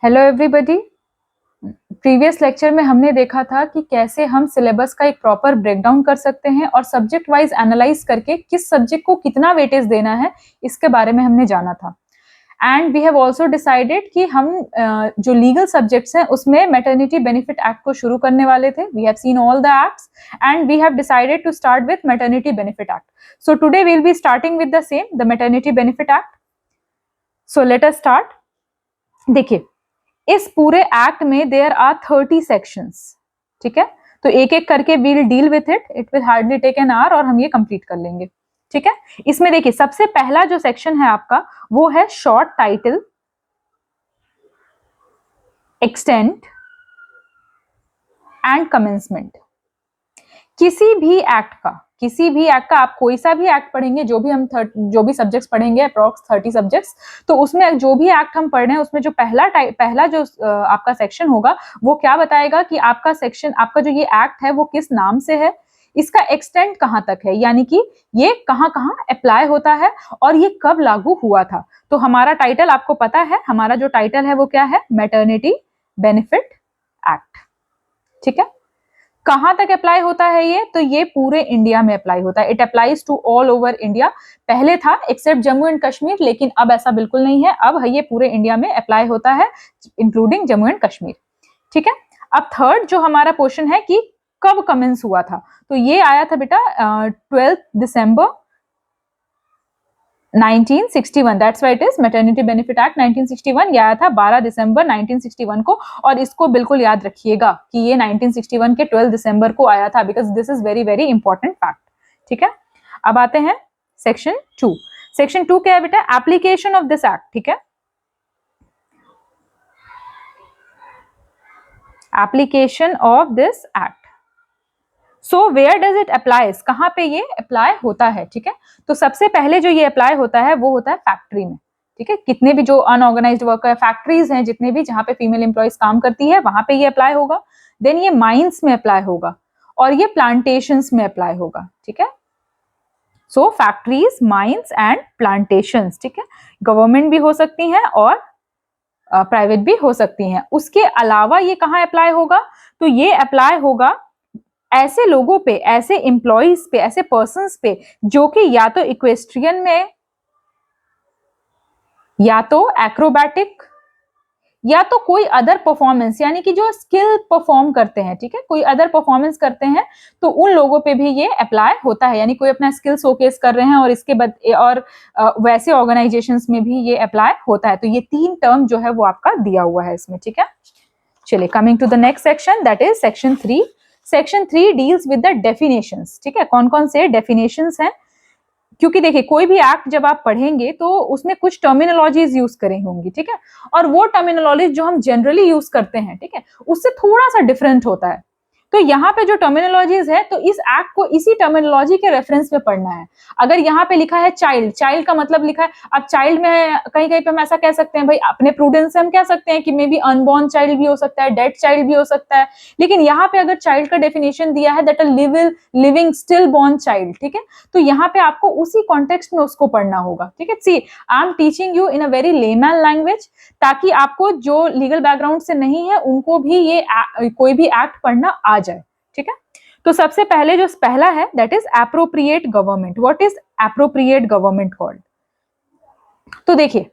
Hello everybody. Previous lecture में हमने देखा था कि कैसे हम सिलेबस का एक प्रॉपर ब्रेकडाउन कर सकते हैं और सब्जेक्ट वाइज एनालाइज करके किस सब्जेक्ट को कितना वेटेज देना है इसके बारे में हमने जाना था। And we have also decided कि हम जो लीगल सब्जेक्ट्स हैं उसमें मैटरनिटी बेनिफिट एक्ट को शुरू करने वाले थे। We have seen all the acts and we have decided to start with maternity benefit act. So today we will be starting with the same, the maternity benefit act. So let us start. देखिए, इस पूरे act में there are 30 sections, ठीक है। तो एक एक करके we'll deal with it, it will hardly take an hour और हम ये कंप्लीट कर लेंगे, ठीक है। इसमें देखिए, सबसे पहला जो सेक्शन है आपका वो है short title extent and commencement. किसी भी एक्ट का आप कोई सा भी एक्ट पढ़ेंगे, जो भी सब्जेक्ट्स पढ़ेंगे, अप्रॉक्स 30 सब्जेक्ट्स, तो उसमें जो भी एक्ट हम पढ़ रहे हैं उसमें जो पहला जो आपका सेक्शन होगा वो क्या बताएगा कि आपका जो ये एक्ट है वो किस नाम से है, इसका एक्सटेंट कहां तक है, यानी कि ये कहां कहां अप्लाई होता है और ये कब लागू हुआ था। तो हमारा टाइटल आपको पता है, हमारा जो टाइटल है वो क्या है, मैटरनिटी बेनिफिट एक्ट, ठीक है। कहां तक अप्लाई होता है ये, तो ये पूरे इंडिया में अप्लाई होता है। It applies to all over India. पहले था एक्सेप्ट जम्मू एंड कश्मीर, लेकिन अब ऐसा बिल्कुल नहीं है, अब ये पूरे इंडिया में अप्लाई होता है इंक्लूडिंग जम्मू एंड कश्मीर, ठीक है। अब थर्ड जो हमारा क्वेश्चन है कि कब कमेंस हुआ था, तो ये आया था बेटा 12 दिसंबर 1961, that's why it is maternity benefit act 1961। ये आया था 12 दिसंबर 1961 को, और इसको बिल्कुल याद रखिएगा कि ये 1961 के 12 दिसंबर को आया था, because this is very very important fact, ठीक है। अब आते हैं सेक्शन 2। सेक्शन 2 क्या है बेटा, एप्लीकेशन ऑफ दिस एक्ट, ठीक है। Application of this act. So where does it applies, कहां पे ये अप्लाई होता है, ठीक है। तो सबसे पहले जो ये अप्लाई होता है वो होता है फैक्ट्री में, ठीक है। कितने भी जो अनऑर्गेनाइज्ड वर्कर फैक्ट्रीज हैं, जितने भी जहां पे फीमेल एम्प्लॉयज काम करती है वहां पे ये अप्लाई होगा। देन ये माइंस में अप्लाई होगा और ये प्लांटेशंस में अप्लाई होगा, ठीक है। सो फैक्ट्रीज, माइंस एंड प्लांटेशंस, ठीक है। गवर्नमेंट भी हो सकती हैं और प्राइवेट भी हो सकती हैं। उसके अलावा ये कहाँ अप्लाई होगा, तो ये अप्लाई होगा ऐसे लोगों पे, ऐसे एम्प्लॉइज पे, ऐसे पर्सन्स पे जो कि या तो इक्वेस्ट्रियन में, या तो एक्रोबैटिक, या तो कोई अदर परफॉर्मेंस, यानी कि जो स्किल परफॉर्म करते हैं, ठीक है, कोई अदर परफॉर्मेंस करते हैं, तो उन लोगों पे भी ये अप्लाई होता है। यानी कोई अपना स्किल शोकेस कर रहे हैं और इसके बाद वैसे ऑर्गेनाइजेशंस में भी ये अप्लाई होता है। तो ये 3 टर्म जो है वो आपका दिया हुआ है इसमें, ठीक है। चलिए, coming to the next section, that is section 3। Section 3 deals with the definitions, ठीक है। कौन कौन से डेफिनेशंस हैं, क्योंकि देखिए कोई भी एक्ट जब आप पढ़ेंगे तो उसमें कुछ टर्मिनोलॉजीज यूज करी होंगी, ठीक है, और वो टर्मिनोलॉजी जो हम जनरली यूज करते हैं, ठीक है, उससे थोड़ा सा डिफरेंट होता है। तो यहाँ पे जो टर्मिनोलॉजीज है, तो इस एक्ट को इसी टर्मिनोलॉजी के रेफरेंस में पढ़ना है। अगर यहाँ पे लिखा है चाइल्ड, चाइल्ड का मतलब लिखा है, अब चाइल्ड में कहीं कहीं पे हम ऐसा कह सकते हैं भाई, अपने प्रूडेंस से हम कह सकते हैं कि मे बी अनबॉर्न चाइल्ड भी हो सकता है, डेड चाइल्ड भी हो सकता है, लेकिन यहाँ पे अगर चाइल्ड का डेफिनेशन दिया है that a living still born child, ठीक है, तो यहाँ पे आपको उसी कॉन्टेक्स्ट में उसको पढ़ना होगा, ठीक है। See, I am teaching you in a very layman language, ताकि आपको जो लीगल बैकग्राउंड से नहीं है उनको भी ये कोई भी एक्ट पढ़ना आ जाए, ठीक है। तो सबसे पहले जो पहला है that is appropriate government. What is appropriate government called, तो देखिए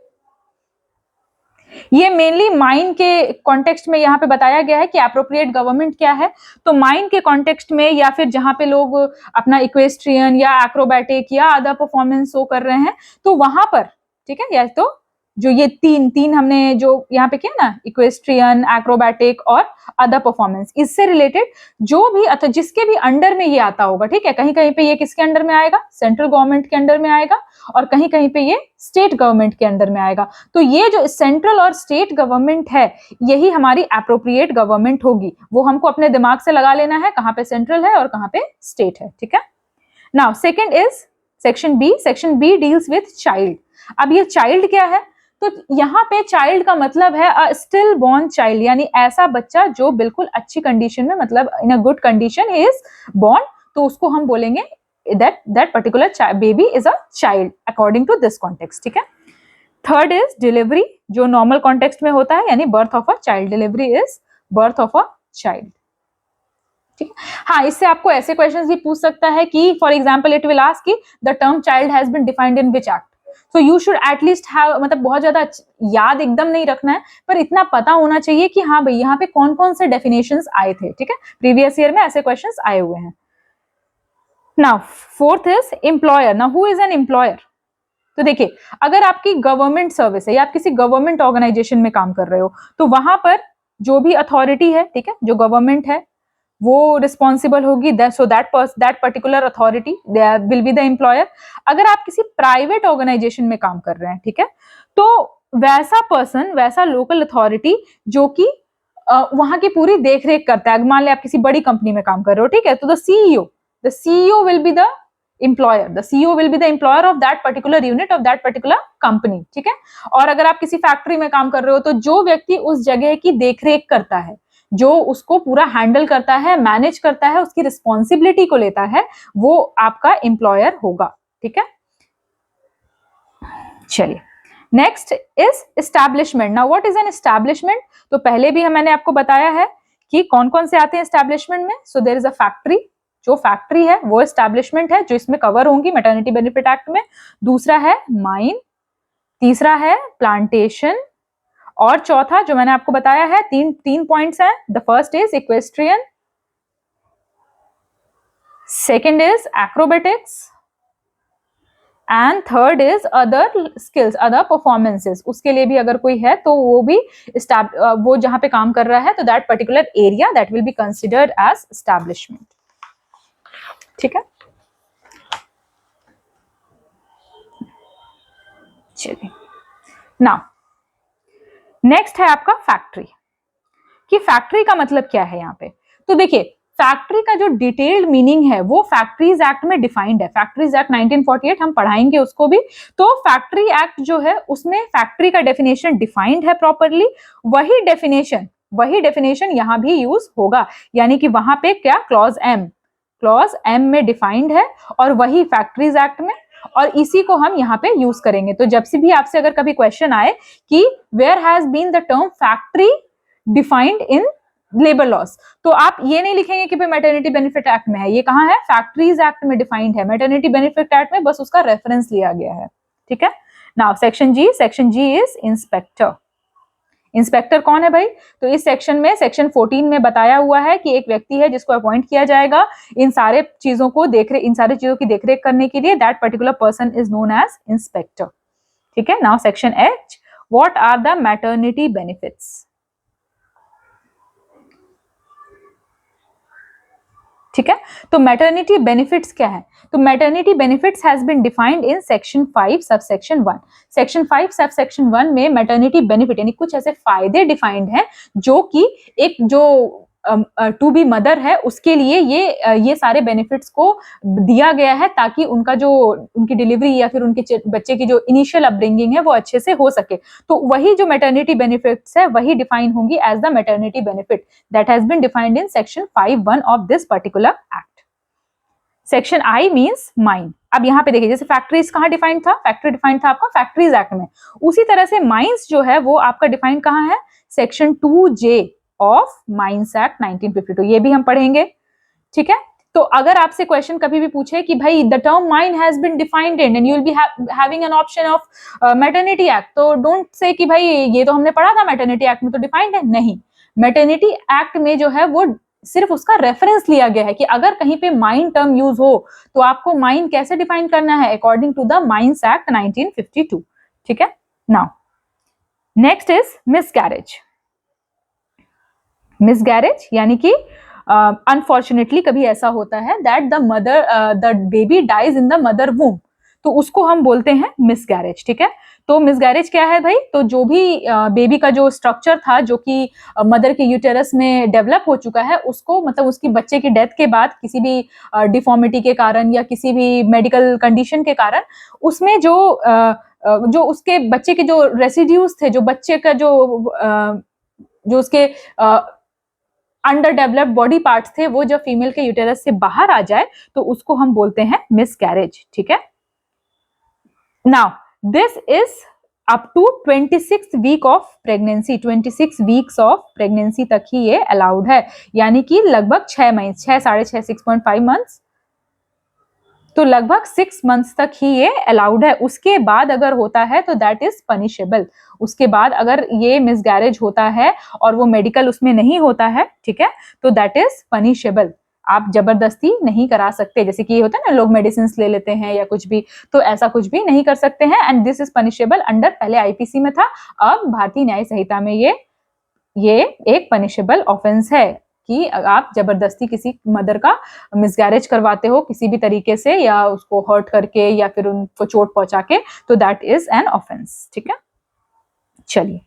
ये मेनली माइन के कॉन्टेक्स्ट में यहाँ पे बताया गया है कि एप्रोप्रिएट गवर्नमेंट क्या है। तो माइन के कॉन्टेक्स्ट में, या फिर जहां पे लोग अपना इक्वेस्ट्रियन या एक्रोबैटिक या अदर परफॉर्मेंस शो कर रहे हैं, तो वहां पर, ठीक है, या तो जो ये तीन हमने जो यहाँ पे किया ना, इक्वेस्ट्रियन, एक्रोबैटिक और अदर परफॉर्मेंस, इससे रिलेटेड जो भी अथवा जिसके भी अंडर में ये आता होगा, ठीक है। कहीं कहीं पे ये किसके अंडर में आएगा, सेंट्रल गवर्नमेंट के अंडर में आएगा, और कहीं कहीं पे ये स्टेट गवर्नमेंट के अंडर में आएगा। तो ये जो सेंट्रल और स्टेट गवर्नमेंट है, यही हमारी एप्रोप्रिएट गवर्नमेंट होगी। वो हमको अपने दिमाग से लगा लेना है कहाँ पे सेंट्रल है और कहाँ पे स्टेट है, ठीक है। Now second is section B. Section B deals with child. अब ये चाइल्ड क्या है, तो यहाँ पे चाइल्ड का मतलब है अ स्टिल बॉर्न चाइल्ड, यानी ऐसा बच्चा जो बिल्कुल अच्छी कंडीशन में, मतलब in a good condition is born, तो उसको हम बोलेंगे that particular baby is a child according to this context, ठीक है। थर्ड इज डिलीवरी, जो नॉर्मल कॉन्टेक्स्ट में होता है, यानी birth of a child. Delivery is birth of a child. ठीक है, हाँ, इससे आपको ऐसे क्वेश्चंस भी पूछ सकता है कि for example it will ask कि the term child has been defined in which act. So you should at least have, मतलब बहुत ज्यादा याद एकदम नहीं रखना है, पर इतना पता होना चाहिए कि हाँ भाई यहाँ पे कौन कौन से डेफिनेशंस आए थे। ठीक है, प्रीवियस ईयर में ऐसे क्वेश्चंस आए हुए हैं। Now fourth is employer. Now who is an employer? तो देखिए, अगर आपकी गवर्नमेंट सर्विस है या आप किसी गवर्नमेंट ऑर्गेनाइजेशन में काम कर रहे हो, तो वहां पर जो भी अथॉरिटी है, ठीक है, जो गवर्नमेंट है, वो रिस्पॉन्सिबल होगी, so that particular authority will be the employer. अगर आप किसी प्राइवेट ऑर्गेनाइजेशन में काम कर रहे हैं, ठीक है, तो वैसा पर्सन, वैसा लोकल अथॉरिटी जो कि वहां की पूरी देखरेख करता है। मान ले आप किसी बड़ी कंपनी में काम कर रहे हो, ठीक है, तो the CEO will be the employer, the CEO will be the employer of that particular unit of that particular company। ठीक है, और अगर आप किसी फैक्ट्री में काम कर रहे हो, तो जो व्यक्ति उस जगह की देखरेख करता है, जो उसको पूरा हैंडल करता है, मैनेज करता है, उसकी रिस्पॉन्सिबिलिटी को लेता है, वो आपका एम्प्लॉयर होगा। ठीक है, चलिए, next is establishment. Now what is an establishment? तो पहले भी मैंने आपको बताया है कि कौन कौन से आते हैं एस्टैब्लिशमेंट में। So there is a factory, जो फैक्ट्री है वो एस्टैब्लिशमेंट है, जो इसमें कवर होंगी मैटरनिटी बेनिफिट एक्ट में। दूसरा है माइन, तीसरा है प्लांटेशन, और चौथा जो मैंने आपको बताया है, तीन पॉइंट्स हैं। The first is equestrian, second is acrobatics, and third is other skills, other performances. उसके लिए भी अगर कोई है तो वो भी वो जहां पे काम कर रहा है, तो that particular area that will be considered as establishment. ठीक है, चलिए, नाउ नेक्स्ट है आपका फैक्ट्री। कि फैक्ट्री का मतलब क्या है यहाँ पे? तो देखिए, फैक्ट्री का जो डिटेल्ड मीनिंग है वो फैक्ट्रीज एक्ट में डिफाइंड है। फैक्ट्रीज एक्ट 1948 हम पढ़ाएंगे उसको भी। तो फैक्ट्री एक्ट जो है उसमें फैक्ट्री का डेफिनेशन डिफाइंड है प्रॉपरली। वही डेफिनेशन यहां भी यूज होगा, यानी कि वहां पे क्या, क्लॉज एम में डिफाइंड है, और वही फैक्ट्रीज एक्ट में, और इसी को हम यहाँ पे यूज करेंगे। तो जब से भी आपसे अगर कभी क्वेश्चन आए कि where has been the term factory defined in labour laws, तो आप ये नहीं लिखेंगे कि भाई मैटरनिटी बेनिफिट एक्ट में है। ये कहाँ है? फैक्ट्रीज एक्ट में डिफाइंड है। मैटरनिटी बेनिफिट एक्ट में बस उसका रेफरेंस लिया गया है। ठीक है, now section G is inspector. Inspector कौन है भाई? तो इस सेक्शन में, सेक्शन 14 में बताया हुआ है कि एक व्यक्ति है जिसको अपॉइंट किया जाएगा इन सारी चीजों की देखरेख करने के लिए। That particular person is known as inspector. ठीक है, now section H, what are the maternity benefits? ठीक है, तो मैटरनिटी बेनिफिट्स क्या है? तो maternity benefits has been defined in section 5 subsection 1। Section 5 subsection 1 में मैटरनिटी बेनिफिट यानी कुछ ऐसे फायदे डिफाइंड हैं जो कि एक जो टू बी मदर है उसके लिए ये सारे बेनिफिट्स को दिया गया है, ताकि उनकी डिलीवरी या फिर उनके बच्चे की जो इनिशियल अपब्रिंगिंग है वो अच्छे से हो सके। तो वही जो मैटरनिटी बेनिफिट्स है वही डिफाइन होंगी as the maternity benefit that has been defined in section 5(1) of this particular act. Section I means mine. अब यहाँ पे देखिए, जैसे फैक्ट्रीज कहाँ डिफाइंड था? फैक्ट्री डिफाइंड था आपका फैक्ट्रीज एक्ट में। उसी तरह से माइंस जो है वो आपका डिफाइंड कहाँ है? Section 2(j) of mines act 1952। ये भी हम पढ़ेंगे। ठीक है, तो अगर आपसे क्वेश्चन कभी भी पूछे कि भाई the term mine has been defined in and you will be having an option of maternity act, तो डोंट से कि भाई ये तो हमने पढ़ा था मैटरनिटी एक्ट में तो डिफाइंड है। नहीं, मैटरनिटी एक्ट में जो है वो सिर्फ उसका रेफरेंस लिया गया है कि अगर कहीं पे माइन टर्म यूज हो तो आपको माइन कैसे डिफाइन करना है, according to the mines act 1952। ठीक है, now next is miscarriage. Miscarriage यानी कि अनफॉर्चुनेटली कभी ऐसा होता है that the baby dies in the mother womb, तो उसको हम बोलते हैं मिसकैरेज। ठीक है, तो मिसकैरेज क्या है भाई? तो जो भी बेबी का जो स्ट्रक्चर था जो कि मदर के यूटेरस में डेवलप हो चुका है, उसको मतलब उसकी बच्चे की डेथ के बाद किसी भी डिफॉर्मिटी के कारण या किसी भी मेडिकल कंडीशन के कारण उसमें जो उसके बच्चे के जो रेसिड्यूज थे, जो बच्चे का जो उसके अंडर डेवलप्ड बॉडी पार्ट्स थे, वो जब फीमेल के यूटेरस से बाहर आ जाए तो उसको हम बोलते हैं मिसकैरेज। ठीक है, now this is up to 26 week of pregnancy, 26 weeks of pregnancy तक ही ये अलाउड है, यानी कि लगभग 6 महीने, 6 साढ़े 6 6.5 मंथ्स, तो लगभग 6 मंथ्स तक ही ये अलाउड है। उसके बाद अगर होता है तो दैट इज पनिशेबल। उसके बाद अगर ये मिसगैरेज होता है और वो मेडिकल उसमें नहीं होता है, ठीक है, तो दैट इज पनिशेबल। आप जबरदस्ती नहीं करा सकते, जैसे कि ये होता है ना, लोग मेडिसिन ले लेते हैं या कुछ भी, तो ऐसा कुछ भी नहीं कर सकते हैं। And this is punishable under, पहले आईपीसी में था, अब भारतीय न्याय संहिता में ये एक पनिशेबल ऑफेंस है कि आप जबरदस्ती किसी मदर का मिसगैरेज करवाते हो किसी भी तरीके से, या उसको हर्ट करके या फिर उनको चोट पहुंचा के, तो दैट इज एन ऑफेंस, ठीक है। चलिए,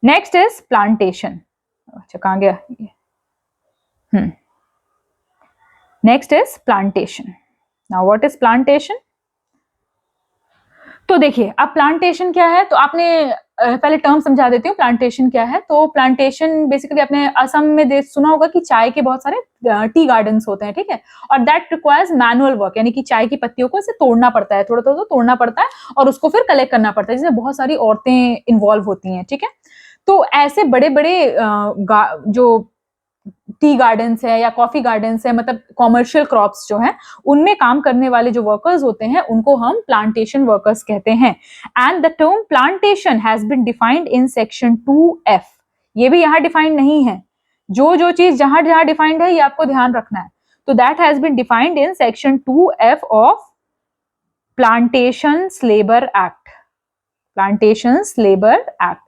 नेक्स्ट इज प्लांटेशन। अच्छा, कहां गया ये? Next is plantation. Now what is plantation? तो देखिए, अब प्लांटेशन क्या है, तो आपने पहले टर्म समझा देती हूँ प्लांटेशन क्या है। तो प्लांटेशन बेसिकली आपने असम में सुना होगा कि चाय के बहुत सारे टी गार्डन्स होते हैं, ठीक है, और दैट रिक्वायर्स मैनुअल वर्क, यानी कि चाय की पत्तियों को इसे तोड़ना पड़ता है, थोड़ा थोड़ा तोड़ना पड़ता है और उसको फिर कलेक्ट करना पड़ता है, जिसमें बहुत सारी औरतें इन्वॉल्व होती हैं, ठीक है। तो ऐसे बड़े बड़े जो टी गार्डन्स है या कॉफी गार्डन्स है, मतलब कॉमर्शियल क्रॉप्स जो हैं, उनमें काम करने वाले जो वर्कर्स होते हैं उनको हम प्लांटेशन वर्कर्स कहते हैं। And the term plantation has been defined in section 2F। ये भी यहाँ डिफाइंड नहीं है, जो चीज जहां जहां डिफाइंड है ये आपको ध्यान रखना है। तो that has been defined in section 2F of plantations labour act, plantations labour act,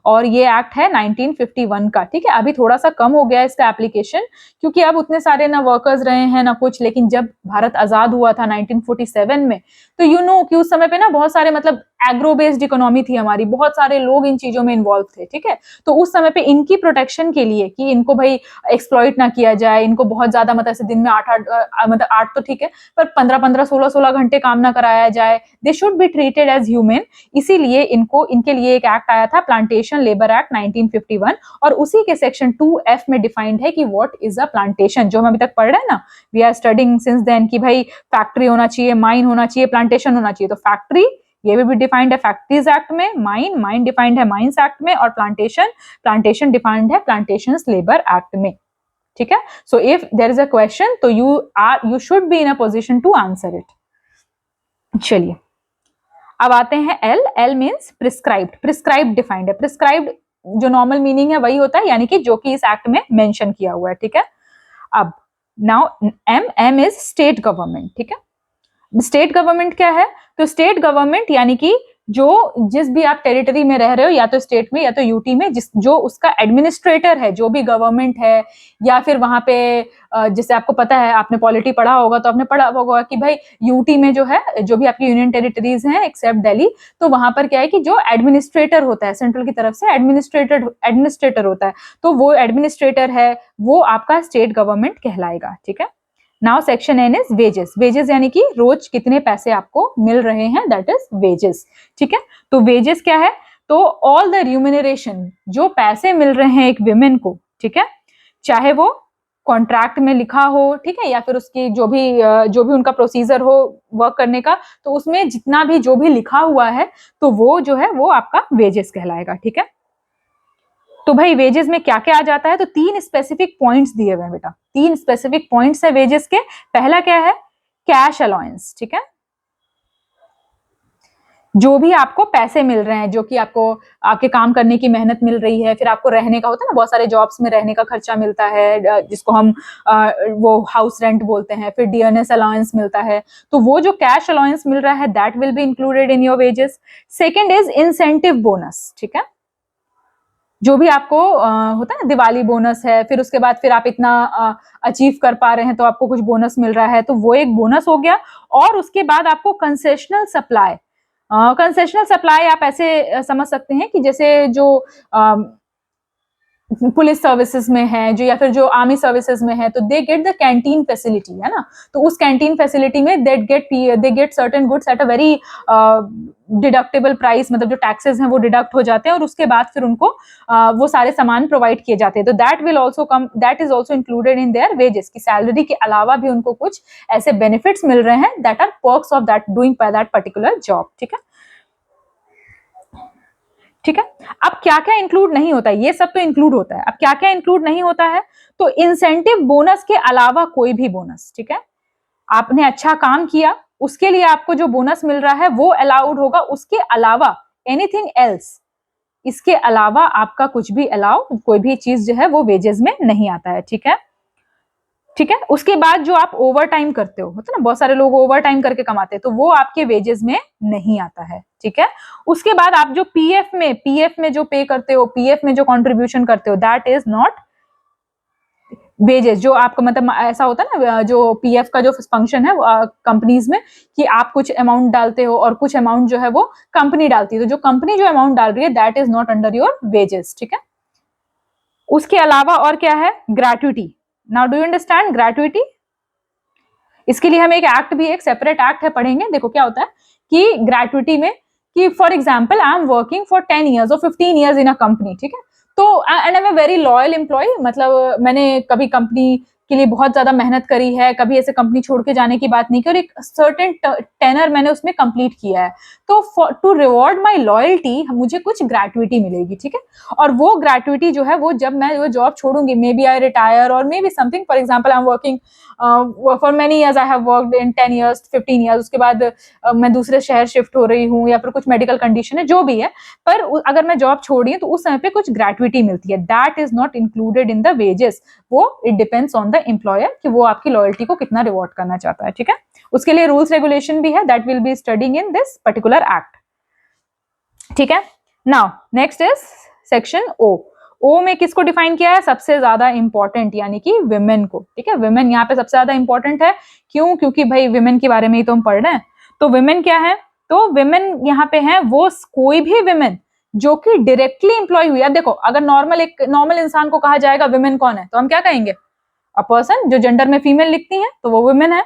और ये एक्ट है 1951 का, ठीक है। अभी थोड़ा सा कम हो गया है इसका एप्लीकेशन, क्योंकि अब उतने सारे ना वर्कर्स रहे हैं ना कुछ, लेकिन जब भारत आजाद हुआ था 1947 में, तो यू नो कि उस समय पे ना बहुत सारे, मतलब एग्रो बेस्ड इकोनॉमी थी हमारी, बहुत सारे लोग इन चीजों में इन्वॉल्व थे, ठीक है। तो उस समय पे इनकी प्रोटेक्शन के लिए कि इनको भाई एक्सप्लॉइट ना किया जाए, इनको बहुत ज्यादा, मतलब ऐसे दिन में 8 मतलब 8 तो ठीक है, पर 15 16 घंटे काम ना कराया जाए, they should be treated as human, इसीलिए इनके लिए एक एक्ट आया था, प्लांटेशन लेबर एक्ट 1951, और उसी के सेक्शन 2F में डिफाइंड है कि व्हाट इज अ प्लांटेशन, जो हम अभी तक पढ़ रहे हैं ना, we are studying since then कि भाई फैक्ट्री होना चाहिए, माइन होना चाहिए, प्लांटेशन होना चाहिए। तो फैक्ट्री ये भी डिफाइंड है फैक्ट्रीज एक्ट में, माइन डिफाइंड है माइंस एक्ट में, और प्लांटेशन डिफाइंड है प्लांटेशंस लेबर एक्ट में, ठीक है। So if there is a question, तो you should be in a position to answer it. चलिए, अब आते हैं L means prescribed, prescribed defined है, प्रिस्क्राइब्ड जो नॉर्मल मीनिंग है वही होता है, यानी कि जो कि इस एक्ट में मेंशन किया हुआ है, ठीक है। अब now M is state government, ठीक है। स्टेट गवर्नमेंट क्या है, तो स्टेट गवर्नमेंट यानी कि जिस भी आप टेरिटरी में रह रहे हो, या तो स्टेट में या तो यूटी में, जो उसका एडमिनिस्ट्रेटर है, जो भी गवर्नमेंट है, या फिर वहां पे जैसे आपको पता है, आपने पॉलिटी पढ़ा होगा तो आपने पढ़ा होगा कि भाई यूटी में जो है, जो भी आपकी यूनियन टेरिटरीज हैं एक्सेप्ट दिल्ली, तो वहां पर क्या है कि जो एडमिनिस्ट्रेटर होता है सेंट्रल की तरफ से, एडमिनिस्ट्रेटर होता है, तो वो एडमिनिस्ट्रेटर है, वो आपका स्टेट गवर्नमेंट कहलाएगा, ठीक है। Now section N is wages, wages यानी कि रोज कितने पैसे आपको मिल रहे हैं, दैट इज वेजेस, ठीक है। तो वेजेस क्या है, तो ऑल द रिम्यूनरेशन, जो पैसे मिल रहे हैं एक विमेन को, ठीक है, चाहे वो कॉन्ट्रैक्ट में लिखा हो, ठीक है, या फिर उसकी जो भी उनका प्रोसीजर हो वर्क करने का, तो उसमें जितना भी जो भी लिखा हुआ है, तो वो जो है वो आपका वेजेस कहलाएगा, ठीक है। तो भाई वेजेस में क्या क्या आ जाता है, तो 3 स्पेसिफिक पॉइंट्स दिए हुए हैं बेटा, 3 स्पेसिफिक पॉइंट्स है वेजेस के। पहला क्या है, कैश अलाउंस, ठीक है, जो भी आपको पैसे मिल रहे हैं, जो कि आपको आपके काम करने की मेहनत मिल रही है, फिर आपको रहने का होता है ना, बहुत सारे जॉब्स में रहने का खर्चा मिलता है, जिसको हम वो हाउस रेंट बोलते हैं, फिर डियरनेस अलाउंस मिलता है, तो वो जो कैश अलाउंस मिल रहा है that will be included in your wages. Second is incentive bonus, ठीक है, जो भी आपको होता है ना, दिवाली बोनस है, फिर उसके बाद फिर आप इतना अचीव कर पा रहे हैं तो आपको कुछ बोनस मिल रहा है, तो वो एक बोनस हो गया। और उसके बाद आपको कंसेशनल सप्लाई, कंसेशनल सप्लाई आप ऐसे समझ सकते हैं कि जैसे जो पुलिस सर्विसेज में है, जो या फिर जो आर्मी सर्विसेज में है, तो they get the canteen facility, है ना, तो उस कैंटीन फैसिलिटी में they get certain goods at a very deductible price, मतलब जो टैक्सेस हैं वो डिडक्ट हो जाते हैं, और उसके बाद फिर उनको वो सारे सामान प्रोवाइड किए जाते हैं, तो that is also included in their wages, की सैलरी के अलावा भी उनको कुछ ऐसे बेनिफिट्स मिल रहे हैं that are perks of that doing that particular job, ठीक है। ठीक है। अब क्या क्या इंक्लूड नहीं होता है, ये सब तो इंक्लूड होता है, अब क्या क्या इंक्लूड नहीं होता है, तो इंसेंटिव बोनस के अलावा कोई भी बोनस, ठीक है, आपने अच्छा काम किया उसके लिए आपको जो बोनस मिल रहा है वो अलाउड होगा, उसके अलावा एनीथिंग एल्स, इसके अलावा आपका कुछ भी अलाउ, कोई भी चीज जो है वो वेजेस में नहीं आता है, ठीक है। ठीक है, उसके बाद जो आप ओवर टाइम करते हो, होता है ना, बहुत सारे लोग ओवर टाइम करके कमाते हैं, तो वो आपके वेजेस में नहीं आता है, ठीक है। उसके बाद आप जो पीएफ में जो पे करते हो, पीएफ में जो कंट्रीब्यूशन करते हो, दैट इज नॉट वेजेस। जो आपका मतलब ऐसा होता है ना, जो पीएफ का जो फंक्शन है कंपनीज में, कि आप कुछ अमाउंट डालते हो और कुछ अमाउंट जो है वो कंपनी डालती है, तो जो कंपनी जो अमाउंट डाल रही है that is not under your wages, ठीक है। उसके अलावा और क्या है, gratuity. Now do you understand gratuity? इसके लिए हम एक एक्ट भी, एक सेपरेट एक्ट है, पढ़ेंगे। देखो क्या होता है कि ग्रेट्युटी में, कि for example I am working for 10 years और 15 ईयर्स इन अ कंपनी, ठीक है, तो and I am a very loyal employee, मतलब मैंने कभी कंपनी के लिए बहुत ज्यादा मेहनत करी है, कभी ऐसे कंपनी छोड़ के जाने की बात नहीं की, और एक सर्टेन टेनर मैंने उसमें कंप्लीट किया है, तो टू रिवॉर्ड माई लॉयल्टी मुझे कुछ ग्रेट्युटी मिलेगी, ठीक है। और वो ग्रेट्युटी जो है वो जब मैं वो जॉब छोड़ूंगी, मे बी आई रिटायर और maybe something, for example I am working for many years, I have worked in 10 years 15 years, उसके बाद मैं दूसरे शहर शिफ्ट हो रही हूँ या फिर कुछ मेडिकल कंडीशन है, जो भी है, पर अगर मैं जॉब छोड़ी हूँ तो उस समय पे कुछ ग्रेट्युटी मिलती है, that is not included in the wages. वो it depends on the employer कि वो आपकी लॉयल्टी को कितना रिवॉर्ड करना चाहता है, ठीक है। उसके लिए रूल्स रेगुलेशन भी है, that will be studying in this particular act, ठीक है। नाउ नेक्स्ट इज सेक्शन ओ में किसको डिफाइन किया है, सबसे ज्यादा इंपॉर्टेंट यानी कि विमेन को, ठीक है। विमेन यहाँ पे सबसे ज्यादा इंपॉर्टेंट है, क्यों? क्योंकि भाई विमेन के बारे में ही तो हम पढ़ रहे हैं। तो विमेन क्या है, तो विमेन यहाँ पे है वो कोई भी विमेन जो कि डायरेक्टली एम्प्लॉय हुई। अब देखो, अगर नॉर्मल इंसान को कहा जाएगा विमेन कौन है, तो हम क्या कहेंगे, अ पर्सन जो जेंडर में फीमेल लिखती है तो वो वुमेन है,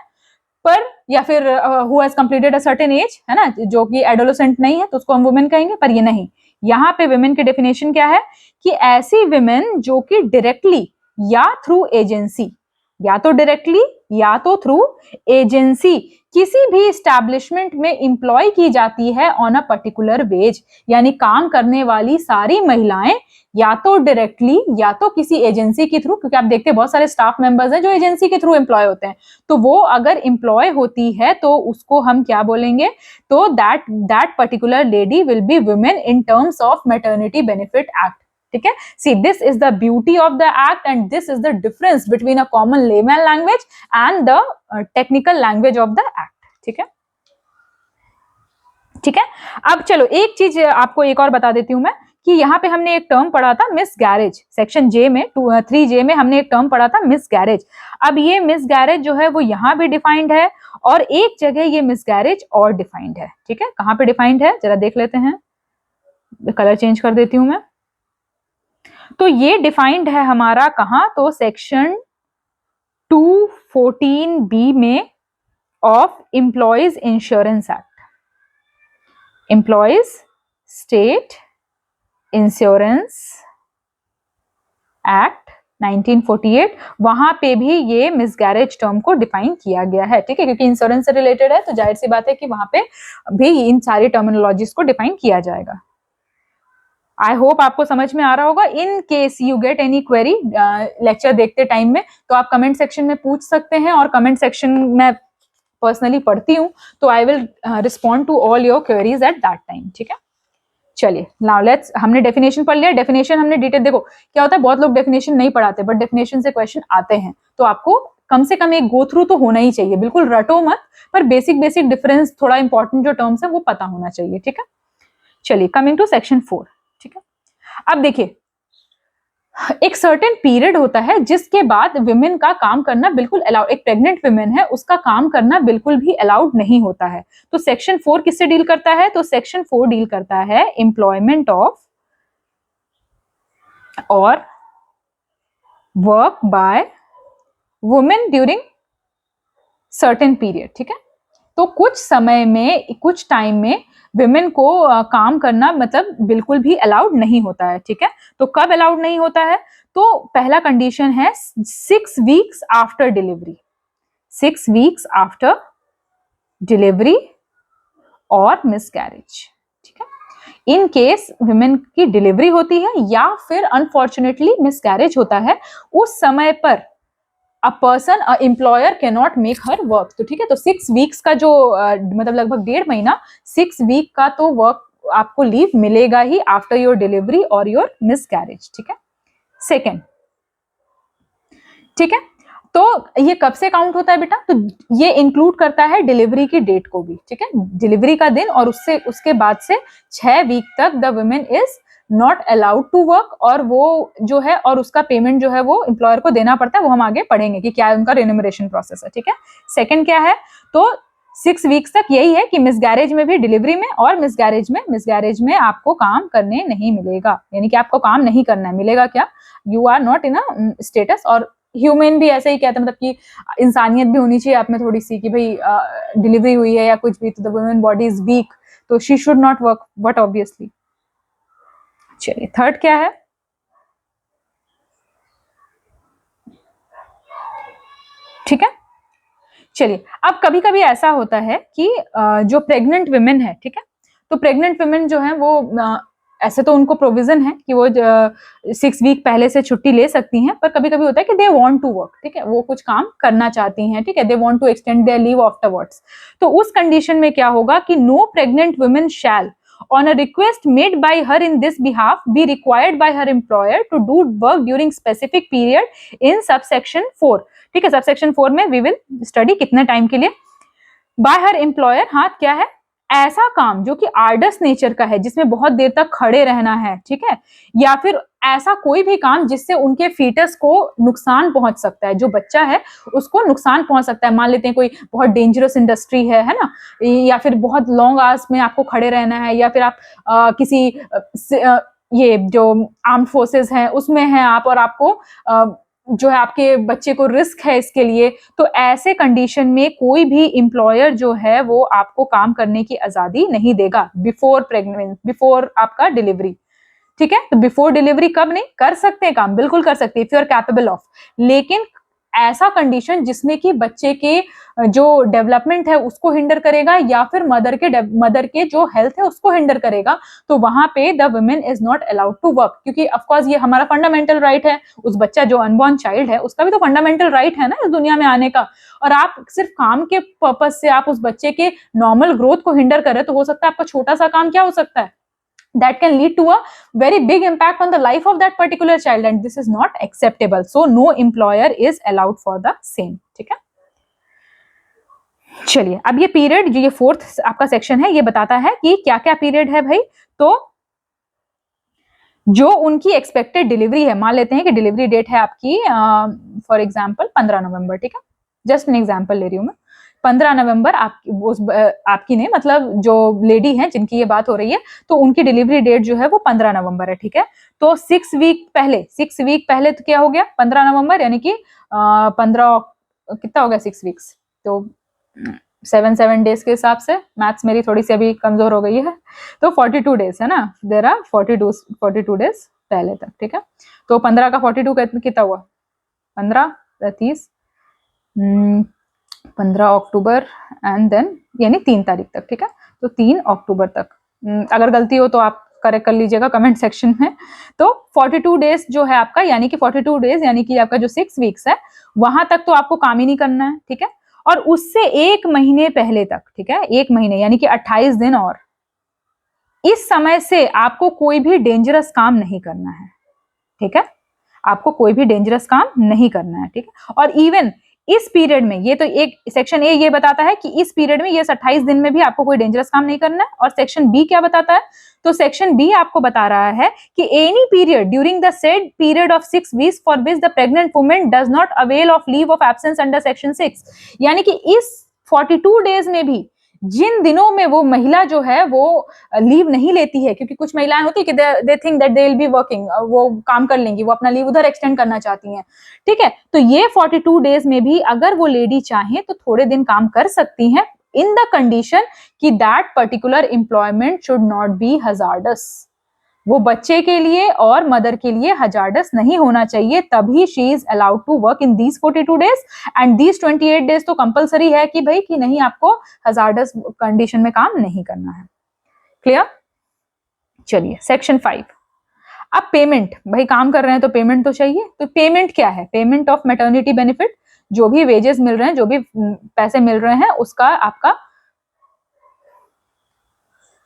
पर या फिर who has completed a certain age, है ना, जो कि एडोलेसेंट नहीं है तो उसको हम वुमेन कहेंगे, पर ये नहीं। यहाँ पे वुमेन की डेफिनेशन क्या है कि ऐसी वुमेन जो कि डायरेक्टली या थ्रू एजेंसी, या तो डायरेक्टली या तो थ्रू एजेंसी किसी भी एस्टैब्लिशमेंट में इंप्लॉय की जाती है ऑन अ पर्टिकुलर वेज, यानी काम करने वाली सारी महिलाएं या तो डायरेक्टली या तो किसी एजेंसी के थ्रू, क्योंकि आप देखते हैं बहुत सारे स्टाफ मेंबर्स हैं जो एजेंसी के थ्रू एम्प्लॉय होते हैं, तो वो अगर एम्प्लॉय होती है तो उसको हम क्या बोलेंगे, तो that particular lady will be women in terms of maternity benefit act, ठीक है। See this is the beauty of the act and this is the difference between a common layman language and the technical language of the act, ठीक है। ठीक है, अब चलो एक चीज आपको एक और बता देती हूं मैं, कि यहाँ पे हमने एक टर्म पढ़ा था मिस गैरेज, सेक्शन जे में 3J में हमने एक टर्म पढ़ा था मिस गैरेज। अब ये मिस गैरेज जो है वो यहाँ भी डिफाइंड है, और एक जगह ये मिस गैरेज और डिफाइंड है, ठीक है। कहाँ पे डिफाइंड है जरा देख लेते हैं, कलर चेंज कर देती हूं मैं। तो ये डिफाइंड है हमारा कहाँ, तो सेक्शन 214B में of employees insurance act, employees state insurance act 1948, वहां पे भी ये मिसगैरेज टर्म को डिफाइन किया गया है, ठीक है, क्योंकि इंश्योरेंस से रिलेटेड है तो जाहिर सी बात है कि वहां पे भी इन सारी टर्मिनोलॉजीज को डिफाइन किया जाएगा। आई होप आपको समझ में आ रहा होगा। In case you get any query lecture देखते टाइम में, तो आप कमेंट सेक्शन में पूछ सकते हैं, और कमेंट सेक्शन में पर्सनली पढ़ती हूँ, तो I will respond to all your queries at that time, ठीक है। चलिए नाउ लेट्स, हमने डेफिनेशन पढ़ लिया, डेफिनेशन हमने डिटेल, देखो क्या होता है बहुत लोग डेफिनेशन नहीं पढ़ाते, बट डेफिनेशन से क्वेश्चन आते हैं, तो आपको कम से कम एक गो थ्रू तो होना ही चाहिए, बिल्कुल रटो मत, पर बेसिक डिफरेंस, थोड़ा इंपॉर्टेंट जो टर्म्स है वो पता होना चाहिए, ठीक है। चलिए कमिंग टू सेक्शन 4, ठीक है। अब देखिए एक सर्टेन पीरियड होता है जिसके बाद विमेन का काम करना बिल्कुल अलाउड, एक प्रेग्नेंट विमेन है उसका काम करना बिल्कुल भी अलाउड नहीं होता है। तो सेक्शन 4 किससे डील करता है, तो सेक्शन 4 डील करता है एम्प्लॉयमेंट ऑफ और work by women during certain period, ठीक है। तो कुछ समय में, कुछ टाइम में विमेन को काम करना मतलब बिल्कुल भी अलाउड नहीं होता है, ठीक है। तो कब अलाउड नहीं होता है, तो पहला कंडीशन है 6 weeks after delivery, 6 weeks after delivery और मिसकैरेज, ठीक है। इन केस विमेन की डिलीवरी होती है या फिर अनफॉर्चुनेटली मिसकैरेज होता है, उस समय पर a person a employer can not make her work. तो ठीक है, तो 6 वीक्स का जो मतलब लगभग 1.5 महीना, 6 वीक का तो वर्क आपको लीव मिलेगा ही आफ्टर योर डिलीवरी और योर मिसकैरेज। ठीक है, सेकेंड, ठीक है, तो ये कब से काउंट होता है बेटा? तो ये इंक्लूड करता है डिलीवरी की डेट को भी। ठीक है, डिलीवरी का दिन और उसके बाद से 6 वीक तक the women is not allowed to work, और वो जो है और उसका पेमेंट जो है वो एम्प्लॉयर को देना पड़ता है। वो हम आगे पढ़ेंगे कि क्या है उनका रेन्यूमरेशन प्रोसेस है। ठीक है, सेकंड क्या है? तो 6 वीक्स तक यही है कि मिसगैरेज में भी, डिलीवरी में और मिसगैरेज में आपको काम करने नहीं मिलेगा, यानी कि आपको काम नहीं करना है। मिलेगा क्या? You are not in a status. और ह्यूमन भी ऐसे ही कहते हैं, मतलब कि इंसानियत भी होनी चाहिए आप में थोड़ी सी, कि भाई डिलीवरी हुई है या कुछ भी, तो the women body is weak, तो she should not work, but obviously. चलिए, थर्ड क्या है? ठीक है, चलिए, अब कभी कभी ऐसा होता है कि जो प्रेग्नेंट वुमेन है, ठीक है, तो प्रेग्नेंट वुमेन जो है वो ऐसे तो उनको प्रोविजन है कि वो 6 वीक पहले से छुट्टी ले सकती हैं, पर कभी कभी होता है कि दे वांट टू वर्क। ठीक है, वो कुछ काम करना चाहती हैं, ठीक है, they want to extend their leave afterwards. तो उस कंडीशन में क्या होगा कि no pregnant women shall on a request made by her in this behalf be required by her employer to do work during specific period in subsection 4। ठीक है, subsection 4 में we will study कितने time के लिए। Bye हर employer, हाँ, क्या है? ऐसा काम जो कि आर्डस नेचर का है, जिसमें बहुत देर तक खड़े रहना है, ठीक है, या फिर ऐसा कोई भी काम जिससे उनके फीटस को नुकसान पहुंच सकता है, जो बच्चा है उसको नुकसान पहुंच सकता है। मान लेते हैं कोई बहुत डेंजरस इंडस्ट्री है ना, या फिर बहुत लॉन्ग आवर्स में आपको खड़े रहना है, या फिर आप किसी ये जो आर्म्ड फोर्सेस हैं उसमें हैं आप, और आपको जो है आपके बच्चे को रिस्क है इसके लिए, तो ऐसे कंडीशन में कोई भी एम्प्लॉयर जो है वो आपको काम करने की आजादी नहीं देगा बिफोर प्रेग्नेंट, बिफोर आपका डिलीवरी। ठीक है, तो बिफोर डिलीवरी कब नहीं कर सकते काम? बिल्कुल कर सकते, if you are capable of, लेकिन ऐसा कंडीशन जिसमें कि बच्चे के जो डेवलपमेंट है उसको हिंडर करेगा, या फिर मदर के जो हेल्थ है उसको हिंडर करेगा, तो वहां पे the women is not allowed to work, क्योंकि ऑफ कोर्स ये हमारा फंडामेंटल राइट है। उस बच्चा जो अनबॉर्न चाइल्ड है उसका भी तो फंडामेंटल राइट है ना इस दुनिया में आने का, और आप सिर्फ काम के पर्पज से आप उस बच्चे के नॉर्मल ग्रोथ को हिंडर करें, तो हो सकता है आपका छोटा सा काम क्या हो सकता है, that can lead to a very big impact on the life of that particular child, and this is not acceptable, so no employer is allowed for the same। ठीक है, चलिए, अब ये पीरियड जो ये फोर्थ आपका सेक्शन है ये बताता है कि क्या क्या पीरियड है भाई। तो जो उनकी एक्सपेक्टेड डिलीवरी है, मान लेते हैं कि डिलीवरी डेट है आपकी फॉर एग्जांपल 15 नवंबर, ठीक है, जस्ट एन एग्जांपल ले रही हूं मैं, 15 नवंबर आपकी नहीं, मतलब जो लेडी है जिनकी ये बात हो रही है, तो उनकी डिलीवरी डेट जो है वो 15 नवंबर है। ठीक है, तो 6 वीक पहले तो क्या हो गया 15 नवंबर, यानी कि 15 कितना हो गया 6 वीक्स, तो 7 डेज के हिसाब से, मैथ्स मेरी थोड़ी सी अभी कमजोर हो गई है, तो 42 डेज है ना, देर आर 42 डेज पहले तक। ठीक है, तो 15 का 42 कितना हुआ, 15 30 15 अक्टूबर एंड देन यानी 3 तारीख तक। ठीक है, तो 3 अक्टूबर तक, अगर गलती हो तो आप करेक्ट कर लीजिएगा कमेंट सेक्शन में। तो 42 डेज जो है आपका, यानी कि 42 डेज यानी कि आपका जो 6 वीक्स है वहां तक तो आपको काम ही नहीं करना है। ठीक है, और उससे 1 महीने पहले तक, ठीक है, 1 महीने यानी कि 28 दिन, और इस समय से आपको कोई भी डेंजरस काम नहीं करना है। ठीक है, आपको कोई भी डेंजरस काम नहीं करना है। ठीक है, और इवन इस पीरियड में, ये तो एक सेक्शन ए ये बताता है कि इस पीरियड में ये 28 दिन में भी आपको कोई डेंजरस काम नहीं करना है। और सेक्शन बी क्या बताता है, तो सेक्शन बी आपको बता रहा है कि any period during the said period of 6 weeks for which the pregnant women does not avail of leave of absence under section 6, यानी कि इस 42 डेज में भी जिन दिनों में वो महिला जो है वो लीव नहीं लेती है, क्योंकि कुछ महिलाएं होती है कि they think that they will be working, वो काम कर लेंगी, वो अपना लीव उधर एक्सटेंड करना चाहती हैं। ठीक है, तो ये 42 डेज में भी अगर वो लेडी चाहे तो थोड़े दिन काम कर सकती हैं, इन द कंडीशन कि that particular employment should not be hazardous, वो बच्चे के लिए और मदर के लिए हजार्डस नहीं होना चाहिए, तभी she is allowed to work in these 42 days, and these 28 days तो कंपलसरी है कि भाई कि नहीं, आपको हजार्डस कंडीशन में काम नहीं करना है। क्लियर? चलिए सेक्शन 5। अब पेमेंट, भाई काम कर रहे हैं तो पेमेंट तो चाहिए, तो पेमेंट क्या है? पेमेंट ऑफ मैटरनिटी बेनिफिट, जो भी वेजेस मिल रहे हैं, जो भी पैसे मिल रहे हैं, उसका आपका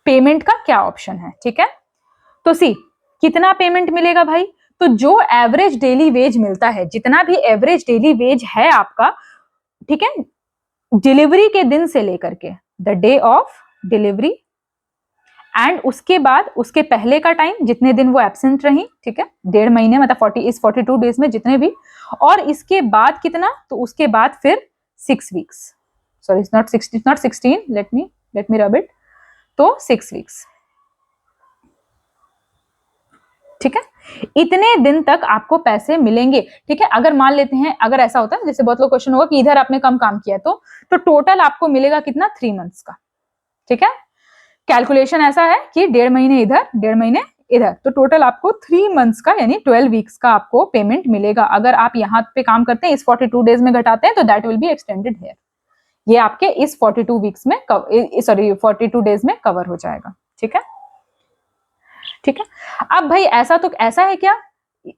पेमेंट का क्या ऑप्शन है, ठीक है। तो सी, कितना पेमेंट मिलेगा भाई? तो जो एवरेज डेली वेज मिलता है, जितना भी एवरेज डेली वेज है आपका, ठीक है, डिलीवरी के दिन से लेकर के, the day of delivery, and उसके बाद उसके पहले का टाइम, जितने दिन वो एब्सेंट रही, ठीक है, 1.5 महीने, मतलब 42 डेज में जितने भी, और इसके बाद कितना, तो उसके बाद फिर 6 weeks, sorry not 16, let me rub it, तो 6 वीक्स, ठीक है। इतने दिन तक आपको पैसे मिलेंगे, ठीक है। अगर मान लेते हैं, अगर ऐसा होता है, जैसे बहुत लोग क्वेश्चन होगा कि इधर आपने कम काम किया, तो टोटल आपको मिलेगा कितना, 3 मंथ्स का, ठीक है। कैलकुलेशन ऐसा है कि 1.5 महीने इधर, 1.5 महीने इधर, तो टोटल आपको 3 मंथ्स का यानी 12 वीक्स का आपको पेमेंट मिलेगा। अगर आप यहाँ पे काम करते हैं, इस 42 डेज में घटाते हैं, तो that will be extended here, ये आपके इस 42 वीक्स में, सॉरी 42 डेज में कवर हो जाएगा, ठीक है, ठीक है। अब भाई ऐसा है क्या,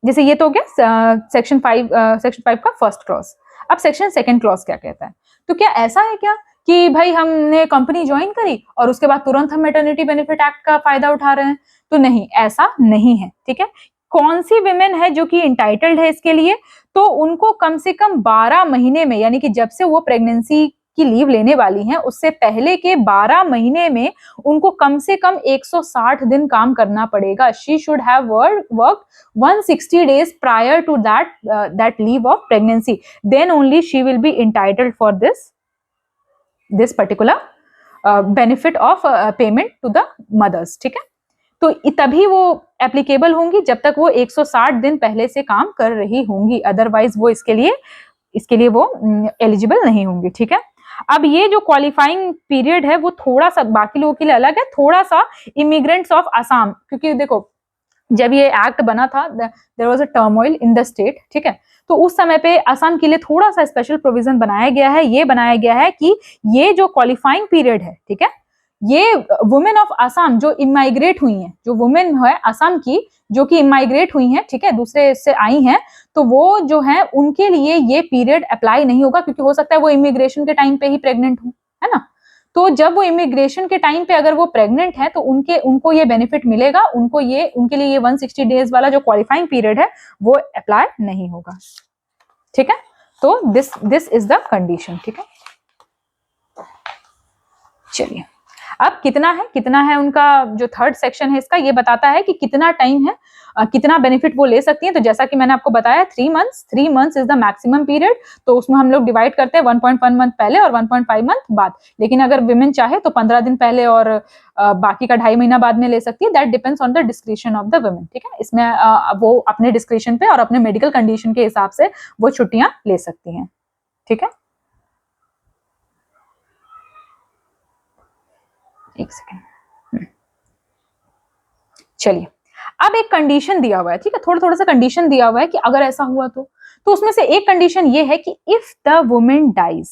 जैसे ये तो हो गया सेक्शन 5 का फर्स्ट क्लॉज। अब सेक्शन 2 क्लॉज क्या कहता है? तो क्या ऐसा है क्या कि भाई हमने कंपनी ज्वाइन करी और उसके बाद तुरंत हम मैटरनिटी बेनिफिट एक्ट का फायदा उठा रहे हैं? तो नहीं, ऐसा नहीं है, ठीक है। कौन सी विमेन है जो कि इंटाइटल्ड है इसके लिए? तो उनको कम से कम 12 महीने में, यानी कि जब से वो प्रेगनेंसी की लीव लेने वाली हैं, उससे पहले के 12 महीने में उनको कम से कम 160 दिन काम करना पड़ेगा। She should have worked 160 days prior to that leave of pregnancy, then only she will be entitled for this particular benefit of payment to the mothers, ठीक है। तो तभी वो एप्लीकेबल होंगी जब तक वो 160 दिन पहले से काम कर रही होंगी, अदरवाइज वो इसके लिए वो एलिजिबल नहीं होंगी, ठीक है। अब ये जो क्वालिफाइंग पीरियड है वो थोड़ा सा बाकी लोगों के लिए अलग है, थोड़ा सा इमिग्रेंट्स ऑफ असम, क्योंकि देखो जब ये एक्ट बना था, there was a turmoil in the state, ठीक है, तो उस समय पे असम के लिए थोड़ा सा स्पेशल प्रोविजन बनाया गया है। ये बनाया गया है कि ये जो क्वालिफाइंग पीरियड है, ठीक है, ये वुमेन ऑफ असम जो इमाइग्रेट हुई हैं, जो वुमेन है असम की जो कि इमाइग्रेट हुई हैं, ठीक है, दूसरे से आई हैं, तो वो जो है उनके लिए ये पीरियड अप्लाई नहीं होगा, क्योंकि हो सकता है वो इमिग्रेशन के टाइम पे ही प्रेग्नेंट हो, है ना। तो जब वो इमिग्रेशन के टाइम पे अगर वो प्रेग्नेंट है तो उनको ये बेनिफिट मिलेगा, उनके लिए ये 160 डेज वाला जो क्वालिफाइंग पीरियड है वो अप्लाई नहीं होगा, ठीक है। तो दिस इज द कंडीशन, ठीक है। चलिए, अब कितना है उनका जो थर्ड सेक्शन है इसका, ये बताता है कि कितना टाइम है, कितना बेनिफिट वो ले सकती हैं। तो जैसा कि मैंने आपको बताया 3 months is the maximum period, तो उसमें हम लोग डिवाइड करते हैं 1.1 मंथ पहले और 1.5 मंथ बाद। लेकिन अगर विमेन चाहे तो 15 दिन पहले और बाकी का 2.5 महीना बाद में ले सकती है, that depends on the discretion of the women, ठीक है। इसमें वो अपने डिस्क्रिशन पे और अपने मेडिकल कंडीशन के हिसाब से वो छुट्टियां ले सकती हैं, ठीक है। एक सेकेंड, चलिए, अब एक कंडीशन दिया हुआ है, ठीक है, थोड़ा सा कंडीशन दिया हुआ है कि अगर ऐसा हुआ तो उसमें से एक कंडीशन ये है कि इफ द वुमेन डाइज,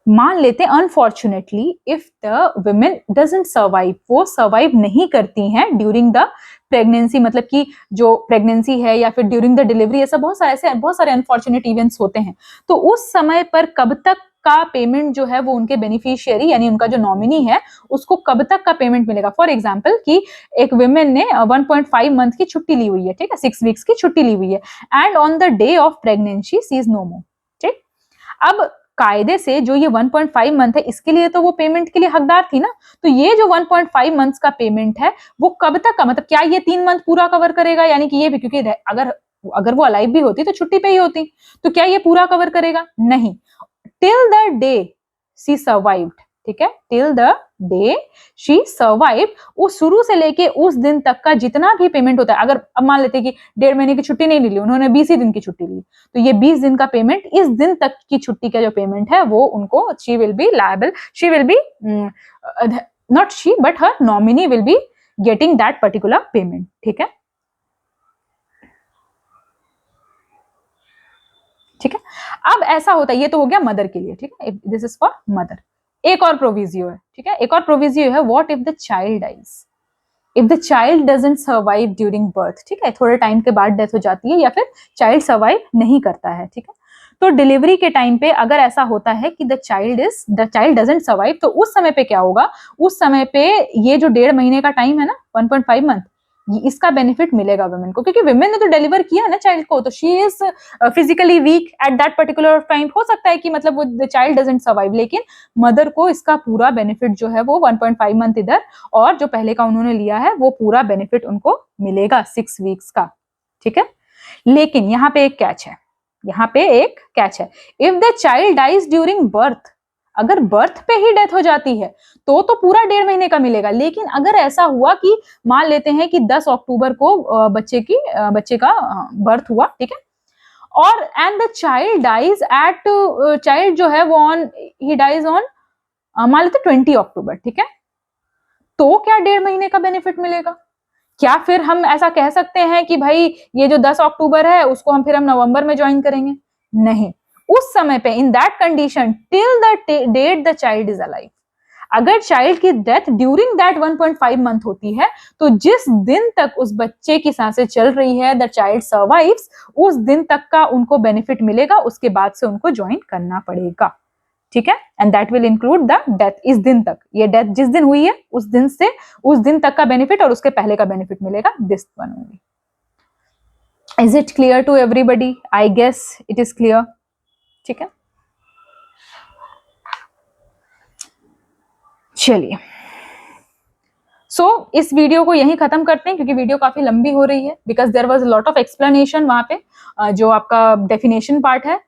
मान लेते हैं unfortunately if the women doesn't survive, वो सर्वाइव नहीं करती हैं ड्यूरिंग द प्रेगनेंसी, मतलब कि जो प्रेगनेंसी है या फिर ड्यूरिंग द डिलीवरी, ऐसा बहुत सारे अनफॉर्चुनेट इवेंट्स होते हैं, तो उस समय पर कब तक का पेमेंट जो है वो उनके बेनिफिशियरी यानी उनका जो नॉमिनी है उसको कब तक का पेमेंट मिलेगा। फॉर एग्जांपल कि एक वुमेन ने 1.5 मंथ की छुट्टी ली हुई है, ठीक है, 6 वीक्स की छुट्टी ली हुई है, and on the day of pregnancy she is no more, ठीक। अब कायदे से जो ये 1.5 मंथ है इसके लिए तो वो पेमेंट के लिए हकदार थी ना, तो ये जो 1.5 मंथ्स का पेमेंट है वो कब तक का, मतलब क्या ये 3 मंथ पूरा कवर करेगा, यानी कि ये भी, क्योंकि अगर वो अलाइव भी होती तो छुट्टी पे ही होती, तो क्या ये पूरा कवर करेगा? नहीं, till the day she survived, ठीक है, till the day she survived, उस शुरू से लेके उस दिन तक का जितना भी पेमेंट होता है, अगर अब मान लेते हैं कि 1.5 महीने की छुट्टी नहीं ली, उन्होंने 20 ही दिन की छुट्टी ली, तो ये 20 दिन का पेमेंट, इस दिन तक की छुट्टी का जो पेमेंट है वो उनको, she will be liable, she will be not she but her nominee will be getting that particular payment, ठीक है, ठीक है। अब ऐसा होता है, ये तो हो गया मदर के लिए, ठीक है, दिस इज फॉर मदर। एक और प्रोविजियो है, ठीक है, एक और प्रोविजियो है, what if the child dies, if the child doesn't survive during birth, ठीक है, थोड़े टाइम के बाद डेथ हो जाती है या फिर चाइल्ड सर्वाइव नहीं करता है, ठीक है। तो डिलीवरी के टाइम पे अगर ऐसा होता है कि द चाइल्ड डजंट सर्वाइव, तो उस समय पे क्या होगा, उस समय पे ये जो 1.5 महीने का टाइम है ना, 1.5 मंथ, इसका बेनिफिट मिलेगा वुमेन को, क्योंकि वुमेन ने तो डिलीवर किया ना चाइल्ड को, तो she is physically weak at that particular time. हो सकता है कि मतलब वो द चाइल्ड डजंट सर्वाइव, लेकिन मदर को इसका पूरा बेनिफिट जो है वो 1.5 मंथ इधर, और जो पहले का उन्होंने लिया है वो पूरा बेनिफिट उनको मिलेगा 6 वीक्स का, ठीक है। लेकिन यहाँ पे एक कैच है, यहाँ पे एक कैच है, if the child dies during birth, अगर बर्थ पे ही डेथ हो जाती है तो पूरा 1.5 महीने का मिलेगा। लेकिन अगर ऐसा हुआ कि मान लेते हैं कि 10 अक्टूबर को बच्चे का बर्थ हुआ, ठीक है, और and the child dies at, child जो है वो ऑन, ही डाइज ऑन मान लेते 20 अक्टूबर, ठीक है, तो क्या 1.5 महीने का बेनिफिट मिलेगा? क्या फिर हम ऐसा कह सकते हैं कि भाई ये जो 10 अक्टूबर है उसको हम नवंबर में ज्वाइन करेंगे? नहीं, उस समय पे in that condition till the date the child is alive, अगर चाइल्ड की डेथ ड्यूरिंग दैट 1.5 मंथ होती है, तो जिस दिन तक उस बच्चे की सांसें चल रही है, द चाइल्ड सर्वाइव्स, उस दिन तक का उनको बेनिफिट मिलेगा, उसके बाद से उनको ज्वाइन करना पड़ेगा, ठीक है। And that will include the death, इस दिन तक, ये डेथ जिस दिन हुई है उस दिन से उस दिन तक का बेनिफिट, और उसके पहले का बेनिफिट मिलेगा this one only. Is it clear to everybody? I guess it is clear, ठीक है। चलिए, इस वीडियो को यहीं खत्म करते हैं, क्योंकि वीडियो काफी लंबी हो रही है, because there was a lot of explanation वहां पे, जो आपका डेफिनेशन पार्ट है।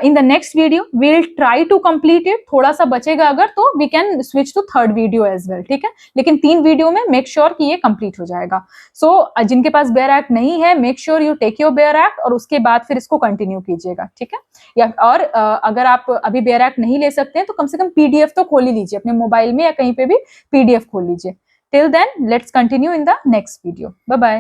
In the next video we will try to complete it, थोड़ा सा बचेगा अगर तो we can switch to third video as well, ठीक है। लेकिन 3 वीडियो में मेक श्योर कि ये कंप्लीट हो जाएगा। जिनके पास बेयर एक्ट नहीं है, make sure you take your bare act, और उसके बाद फिर इसको कंटिन्यू कीजिएगा, ठीक है। या और अगर आप अभी बेयर एक्ट नहीं ले सकते हैं तो कम से कम पीडीएफ तो खोल ही लीजिए अपने मोबाइल में, या कहीं पे भी पीडीएफ खोल लीजिए। Till then, let's continue in the next video. Bye bye.